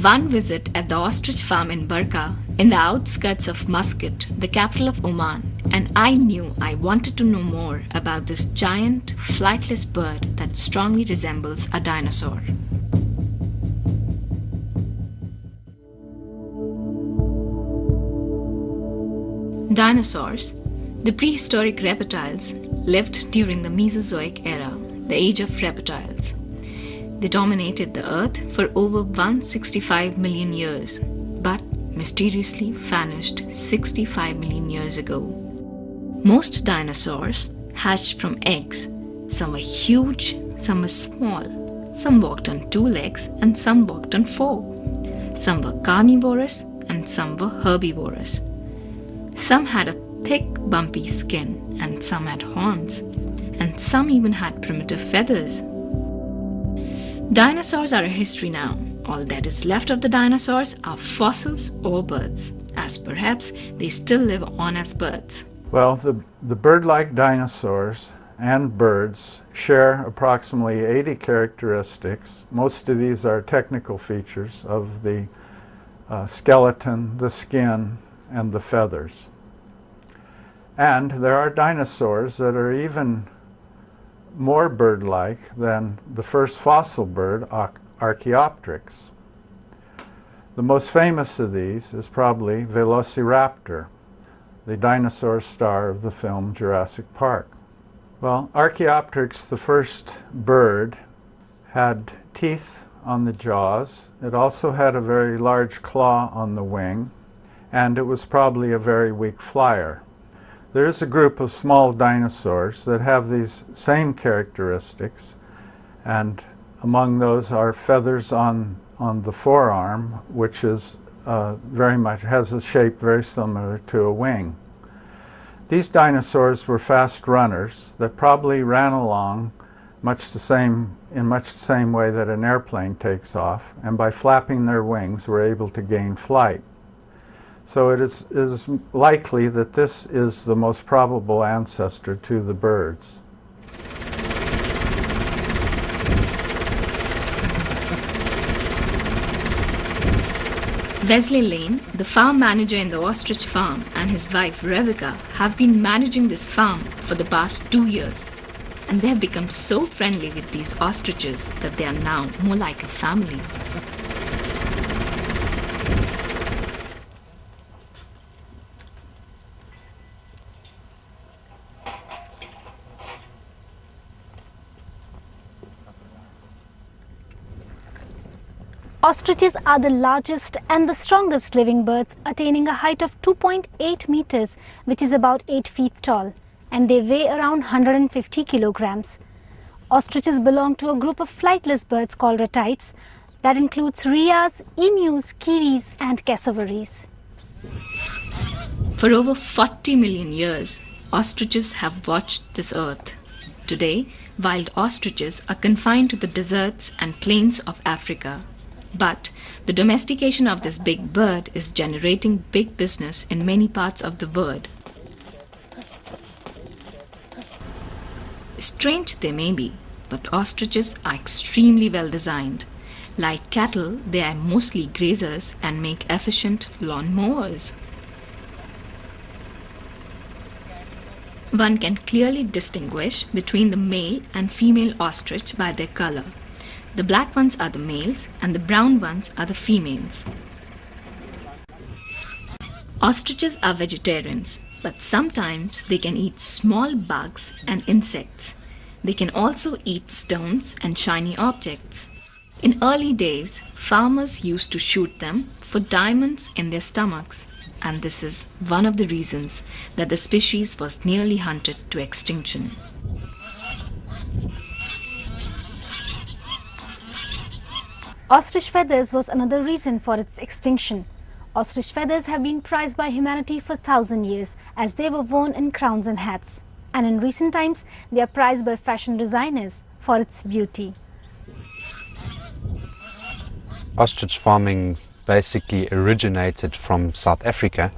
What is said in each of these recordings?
One visit at the ostrich farm in Barka, in the outskirts of Muscat, the capital of Oman, and I knew I wanted to know more about this giant, flightless bird that strongly resembles a dinosaur. Dinosaurs, the prehistoric reptiles, lived during the Mesozoic era, the age of reptiles. They dominated the earth for over 165 million years, but mysteriously vanished 65 million years ago. Most dinosaurs hatched from eggs. Some were huge, some were small. Some walked on 2 legs and some walked on 4. Some were carnivorous and some were herbivorous. Some had a thick, bumpy skin, and some had horns, and some even had primitive feathers. Dinosaurs are a history now. All that is left of the dinosaurs are fossils or birds, as perhaps they still live on as birds. Well, the bird-like dinosaurs and birds share approximately 80 characteristics. Most of these are technical features of the skeleton, the skin, and the feathers. And there are dinosaurs that are even more bird-like than the first fossil bird, Archaeopteryx. The most famous of these is probably Velociraptor, the dinosaur star of the film Jurassic Park. Well, Archaeopteryx, the first bird, had teeth on the jaws. It also had a very large claw on the wing, and it was probably a very weak flyer. There is a group of small dinosaurs that have these same characteristics, and among those are feathers on the forearm, which is has a shape very similar to a wing. These dinosaurs were fast runners that probably ran along in much the same way that an airplane takes off, and by flapping their wings were able to gain flight. So it is likely that this is the most probable ancestor to the birds. Wesley Lane, the farm manager in the ostrich farm, and his wife Rebecca have been managing this farm for the past 2 years. And they have become so friendly with these ostriches that they are now more like a family. Ostriches are the largest and the strongest living birds, attaining a height of 2.8 meters, which is about 8 feet tall, and they weigh around 150 kilograms. Ostriches belong to a group of flightless birds called ratites that includes rheas, emus, kiwis and cassowaries. For over 40 million years, ostriches have watched this earth. Today, wild ostriches are confined to the deserts and plains of Africa. But the domestication of this big bird is generating big business in many parts of the world. Strange they may be, but ostriches are extremely well designed. Like cattle, they are mostly grazers and make efficient lawn mowers. One can clearly distinguish between the male and female ostrich by their color. The black ones are the males and the brown ones are the females. Ostriches are vegetarians, but sometimes they can eat small bugs and insects. They can also eat stones and shiny objects. In early days, farmers used to shoot them for diamonds in their stomachs, and this is one of the reasons that the species was nearly hunted to extinction. Ostrich feathers was another reason for its extinction. Ostrich feathers have been prized by humanity for 1,000 years as they were worn in crowns and hats. And in recent times, they are prized by fashion designers for its beauty. Ostrich farming basically originated from South Africa.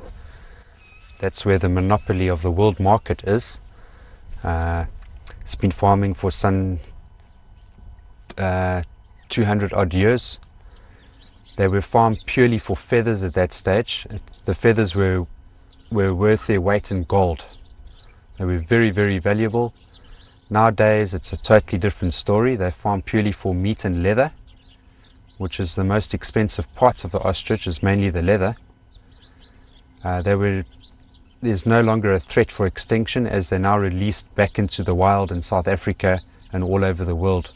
That's where the monopoly of the world market is. It's been farming for some 200 odd years, They were farmed purely for feathers at that stage. The feathers were worth their weight in gold. They were very, very valuable. Nowadays it's a totally different story. They farm purely for meat and leather, which is the most expensive part of the ostrich, is mainly the leather. There's no longer a threat for extinction, as they're now released back into the wild in South Africa and all over the world.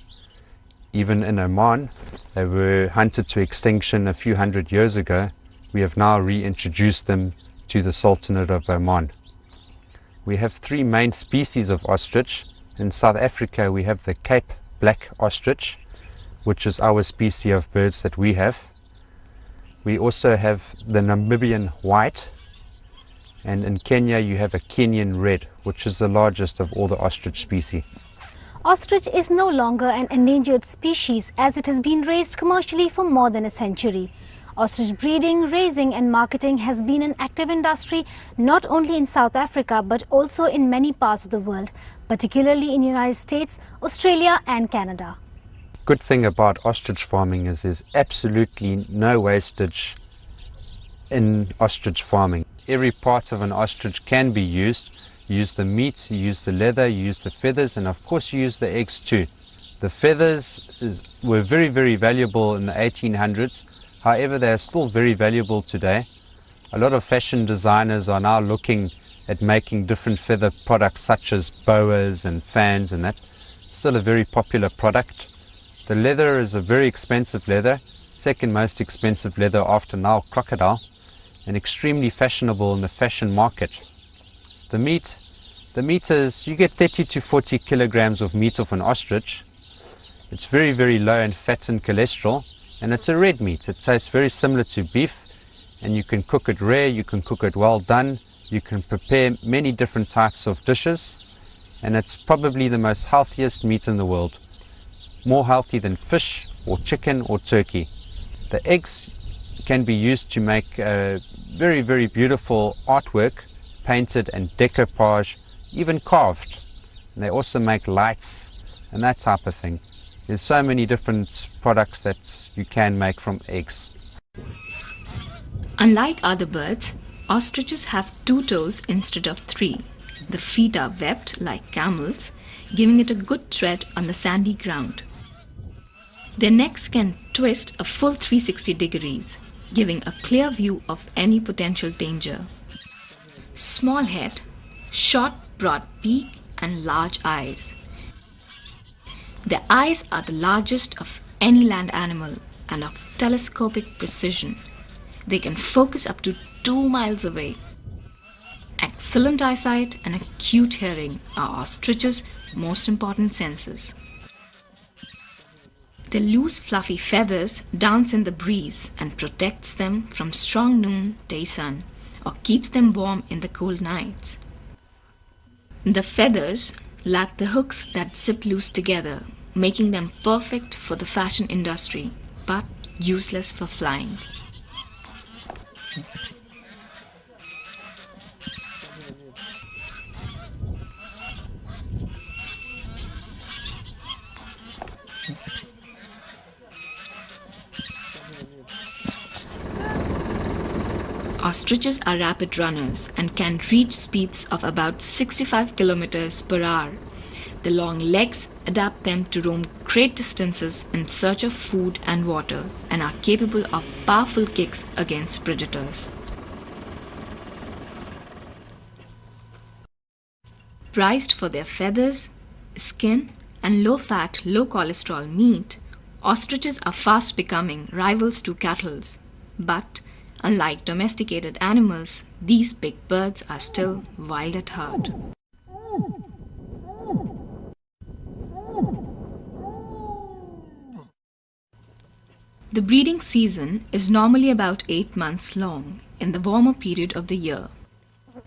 Even in Oman, they were hunted to extinction a few hundred years ago. We have now reintroduced them to the Sultanate of Oman. We have three main species of ostrich. In South Africa we have the Cape Black Ostrich, which is our species of birds that we have. We also have the Namibian White, and in Kenya you have a Kenyan Red, which is the largest of all the ostrich species. Ostrich is no longer an endangered species, as it has been raised commercially for more than a century. Ostrich breeding, raising and marketing has been an active industry not only in South Africa but also in many parts of the world, particularly in the United States, Australia and Canada. Good thing about ostrich farming is there's absolutely no wastage in ostrich farming. Every part of an ostrich can be used. You use the meat, you use the leather, you use the feathers, and of course you use the eggs too. The feathers were very, very valuable in the 1800s. However, they are still very valuable today. A lot of fashion designers are now looking at making different feather products such as boas and fans and that. Still a very popular product. The leather is a very expensive leather, second most expensive leather after Nile crocodile, and extremely fashionable in the fashion market. The meat is, you get 30 to 40 kilograms of meat off an ostrich. It's very, very low in fat and cholesterol, and it's a red meat. It tastes very similar to beef, and you can cook it rare, you can cook it well done, you can prepare many different types of dishes, and it's probably the most healthiest meat in the world. More healthy than fish or chicken or turkey. The eggs can be used to make very, very beautiful artwork, painted and decoupage, even carved. And they also make lights and that type of thing. There's so many different products that you can make from eggs. Unlike other birds, ostriches have 2 toes instead of 3. The feet are webbed like camels, giving it a good tread on the sandy ground. Their necks can twist a full 360 degrees, giving a clear view of any potential danger. Small head, short broad beak and large eyes. Their eyes are the largest of any land animal and of telescopic precision. They can focus up to 2 miles away. Excellent eyesight and acute hearing are ostriches' most important senses. Their loose fluffy feathers dance in the breeze and protects them from strong noonday sun or keeps them warm in the cold nights. The feathers lack the hooks that zip loose together, making them perfect for the fashion industry, but useless for flying. Ostriches are rapid runners and can reach speeds of about 65 kilometers per hour. The long legs adapt them to roam great distances in search of food and water and are capable of powerful kicks against predators. Prized for their feathers, skin, and low-fat, low-cholesterol meat, ostriches are fast becoming rivals to cattle. But unlike domesticated animals, these big birds are still wild at heart. The breeding season is normally about 8 months long in the warmer period of the year.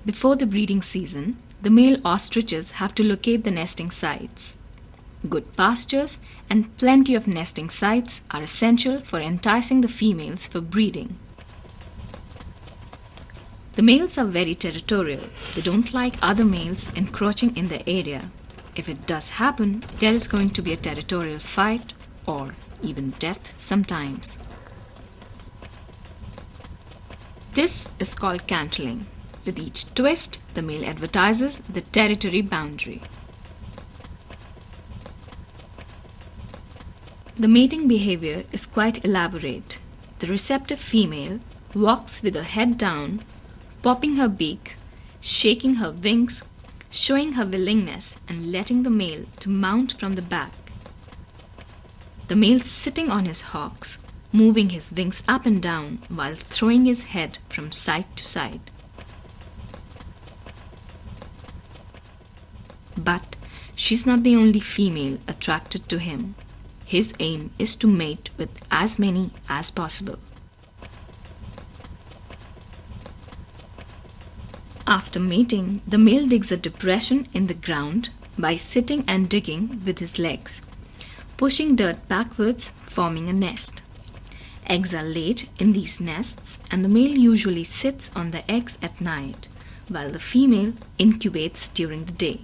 Before the breeding season, the male ostriches have to locate the nesting sites. Good pastures and plenty of nesting sites are essential for enticing the females for breeding. The males are very territorial. They don't like other males encroaching in their area. If it does happen, there is going to be a territorial fight or even death sometimes. This is called cantling. With each twist, the male advertises the territory boundary. The mating behavior is quite elaborate. The receptive female walks with her head down, popping her beak, shaking her wings, showing her willingness and letting the male to mount from the back. The male sitting on his hocks, moving his wings up and down while throwing his head from side to side. But she's not the only female attracted to him. His aim is to mate with as many as possible. After mating, the male digs a depression in the ground by sitting and digging with his legs, pushing dirt backwards, forming a nest. Eggs are laid in these nests, and the male usually sits on the eggs at night, while the female incubates during the day.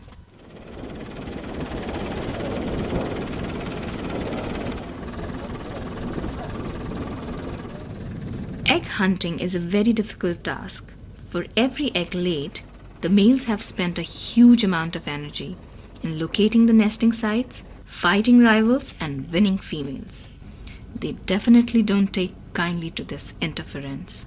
Egg hunting is a very difficult task. For every egg laid, the males have spent a huge amount of energy in locating the nesting sites, fighting rivals, and winning females. They definitely don't take kindly to this interference.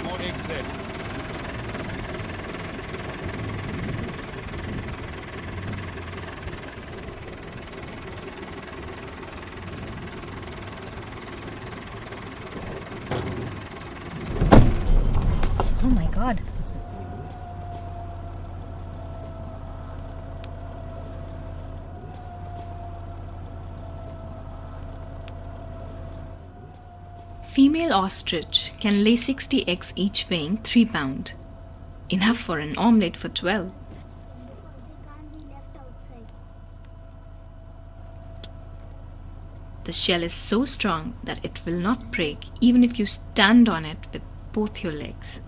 More eggs there. Oh my God. Female ostrich can lay 60 eggs, each weighing 3 pounds. Enough for an omelette for 12. The shell is so strong that it will not break even if you stand on it with both your legs.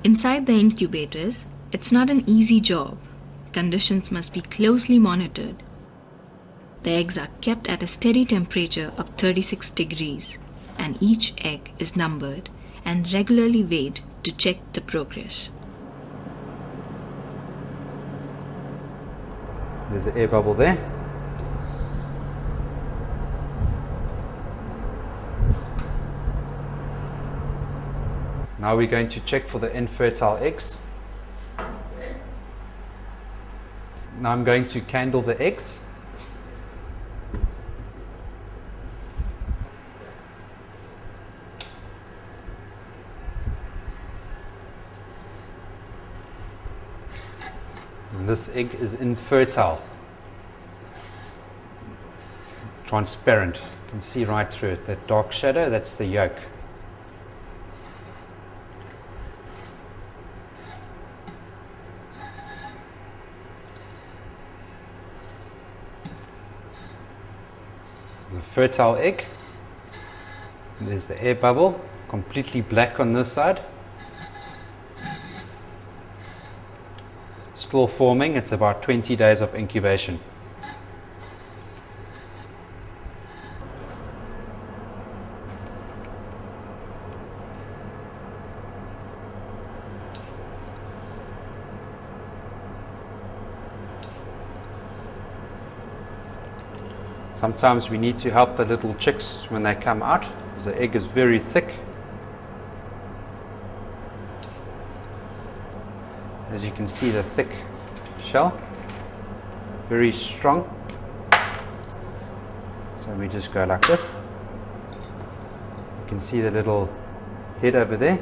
Inside the incubators, it's not an easy job. Conditions must be closely monitored. The eggs are kept at a steady temperature of 36 degrees, and each egg is numbered and regularly weighed to check the progress. There's the air bubble there. Now we're going to check for the infertile eggs. Now I'm going to candle the eggs. And this egg is infertile. Transparent. You can see right through it. That dark shadow, that's the yolk. The fertile egg, there's the air bubble, completely black on this side. Still forming, it's about 20 days of incubation. Sometimes we need to help the little chicks when they come out, because the egg is very thick. As you can see, the thick shell, very strong. So we just go like this. can see the little head over there.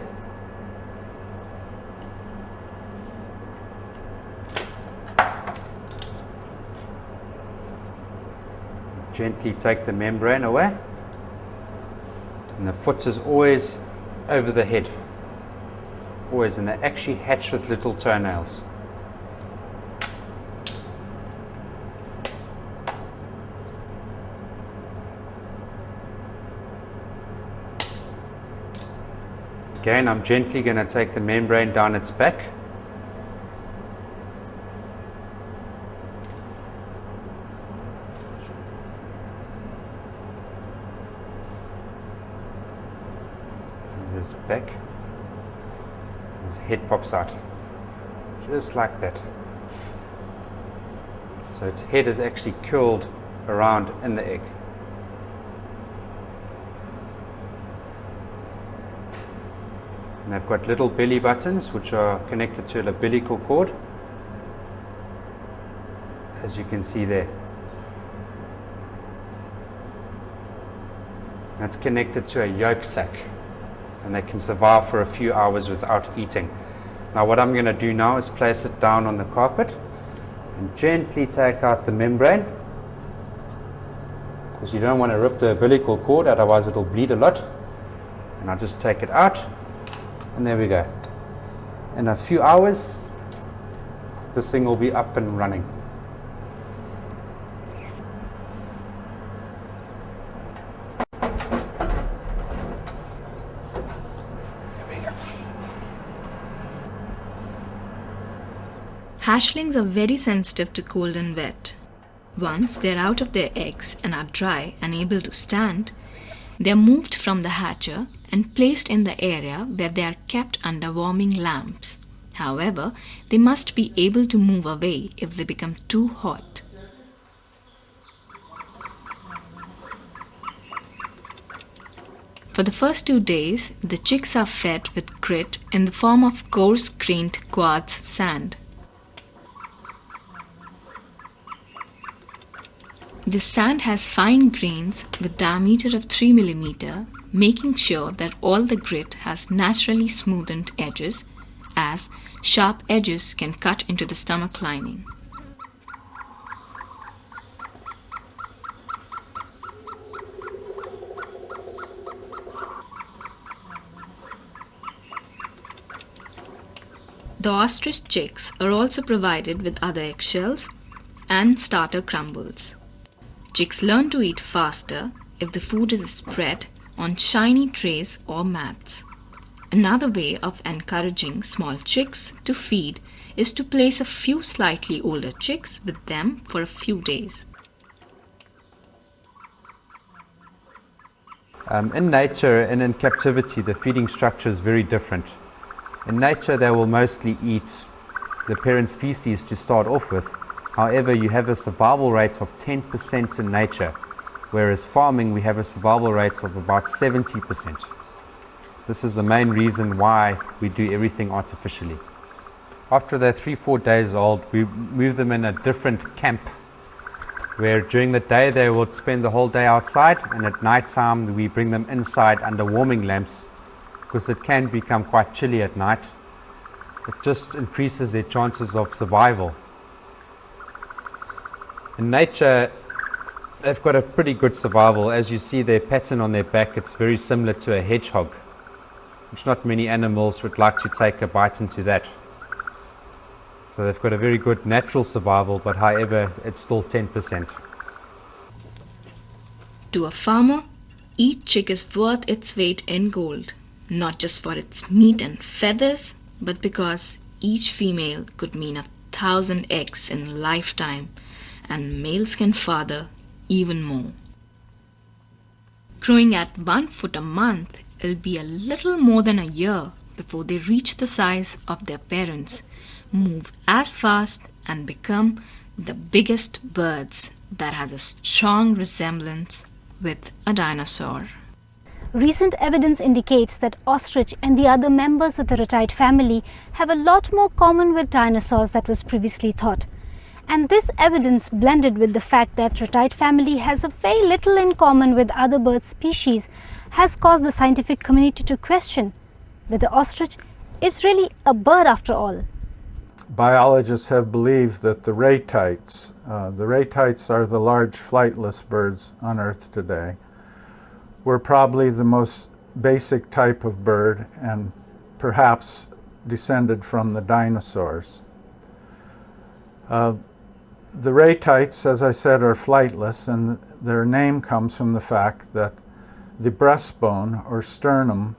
Gently take the membrane away, and the foot is always over the head, always, and they actually hatch with little toenails. Again, I'm gently going to take the membrane down its back. And this back. His head pops out. Just like that. So its head is actually curled around in the egg. And they've got little belly buttons which are connected to an umbilical cord, as you can see there. That's connected to a yolk sac, and they can survive for a few hours without eating. Now what I'm going to do now is place it down on the carpet and gently take out the membrane, because you don't want to rip the umbilical cord, otherwise it'll bleed a lot. And I'll just take it out. And there we go. In a few hours, this thing will be up and running. There we go. Hatchlings are very sensitive to cold and wet. Once they're out of their eggs and are dry and able to stand, they are moved from the hatcher and placed in the area where they are kept under warming lamps. However, they must be able to move away if they become too hot. For the first 2 days, the chicks are fed with grit in the form of coarse-grained quartz sand. This sand has fine grains with diameter of 3 mm, making sure that all the grit has naturally smoothened edges, as sharp edges can cut into the stomach lining. The ostrich chicks are also provided with other eggshells and starter crumbles. Chicks learn to eat faster if the food is spread on shiny trays or mats. Another way of encouraging small chicks to feed is to place a few slightly older chicks with them for a few days. In nature and in captivity, the feeding structure is very different. In nature, they will mostly eat the parent's feces to start off with. However, you have a survival rate of 10% in nature, whereas farming, we have a survival rate of about 70%. This is the main reason why we do everything artificially. After they're 3-4 days old, we move them in a different camp, where during the day they will spend the whole day outside, and at night time we bring them inside under warming lamps, because it can become quite chilly at night. It just increases their chances of survival. In nature, they've got a pretty good survival. As you see their pattern on their back, it's very similar to a hedgehog, which not many animals would like to take a bite into that. So they've got a very good natural survival, but however, it's still 10%. To a farmer, each chick is worth its weight in gold, not just for its meat and feathers, but because each female could mean 1,000 eggs in lifetime, and males can father even more. Growing at 1 foot a month, it'll be a little more than a year before they reach the size of their parents, move as fast, and become the biggest birds that has a strong resemblance with a dinosaur. Recent evidence indicates that ostrich and the other members of the ratite family have a lot more common with dinosaurs than was previously thought. And this evidence, blended with the fact that ratite family has a very little in common with other bird species, has caused the scientific community to question whether ostrich is really a bird after all. Biologists have believed that the ratites are the large flightless birds on Earth today, were probably the most basic type of bird and perhaps descended from the dinosaurs. The ratites, as I said, are flightless, and their name comes from the fact that the breastbone or sternum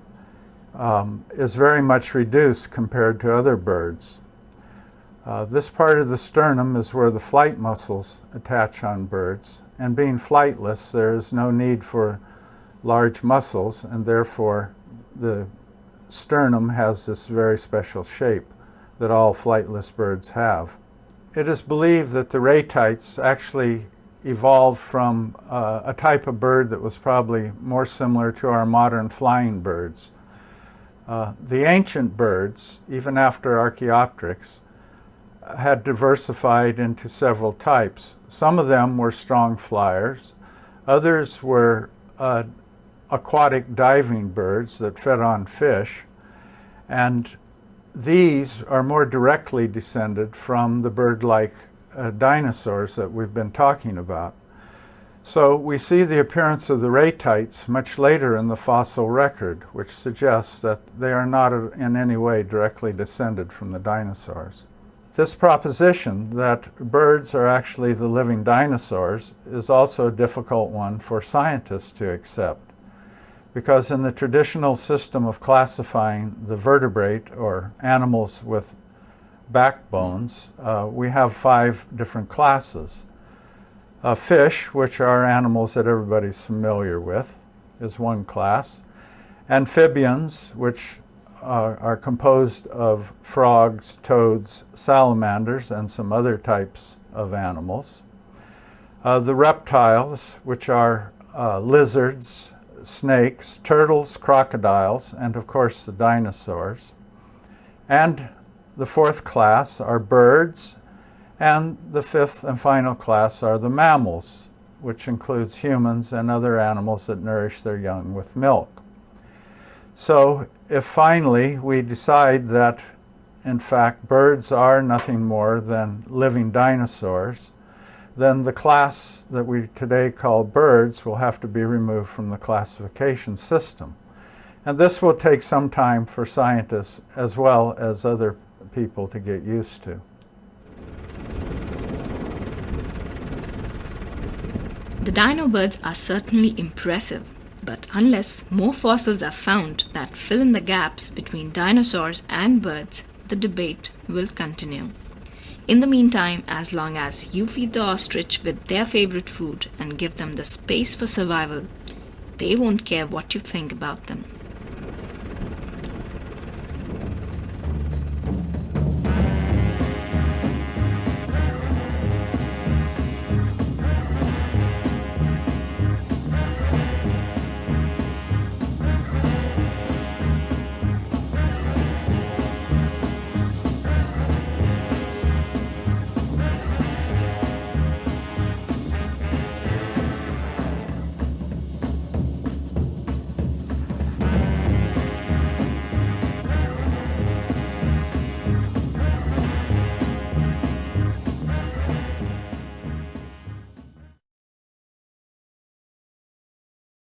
is very much reduced compared to other birds. This part of the sternum is where the flight muscles attach on birds, and being flightless, there is no need for large muscles, and therefore the sternum has this very special shape that all flightless birds have. It is believed that the ratites actually evolved from a type of bird that was probably more similar to our modern flying birds. The ancient birds, even after Archaeopteryx, had diversified into several types. Some of them were strong flyers. Others were aquatic diving birds that fed on fish. And these are more directly descended from the bird-like dinosaurs that we've been talking about. So we see the appearance of the ratites much later in the fossil record, which suggests that they are not in any way directly descended from the dinosaurs. This proposition that birds are actually the living dinosaurs is also a difficult one for scientists to accept, because in the traditional system of classifying the vertebrate or animals with backbones, we have 5 different classes. Fish, which are animals that everybody's familiar with, is one class. Amphibians, which are composed of frogs, toads, salamanders, and some other types of animals. The reptiles, which are lizards, snakes, turtles, crocodiles, and of course the dinosaurs. And the 4th class are birds, and the 5th and final class are the mammals, which includes humans and other animals that nourish their young with milk. So if finally we decide that in fact birds are nothing more than living dinosaurs, then the class that we today call birds will have to be removed from the classification system. And this will take some time for scientists as well as other people to get used to. The dino birds are certainly impressive, but unless more fossils are found that fill in the gaps between dinosaurs and birds, the debate will continue. In the meantime, as long as you feed the ostrich with their favorite food and give them the space for survival, they won't care what you think about them.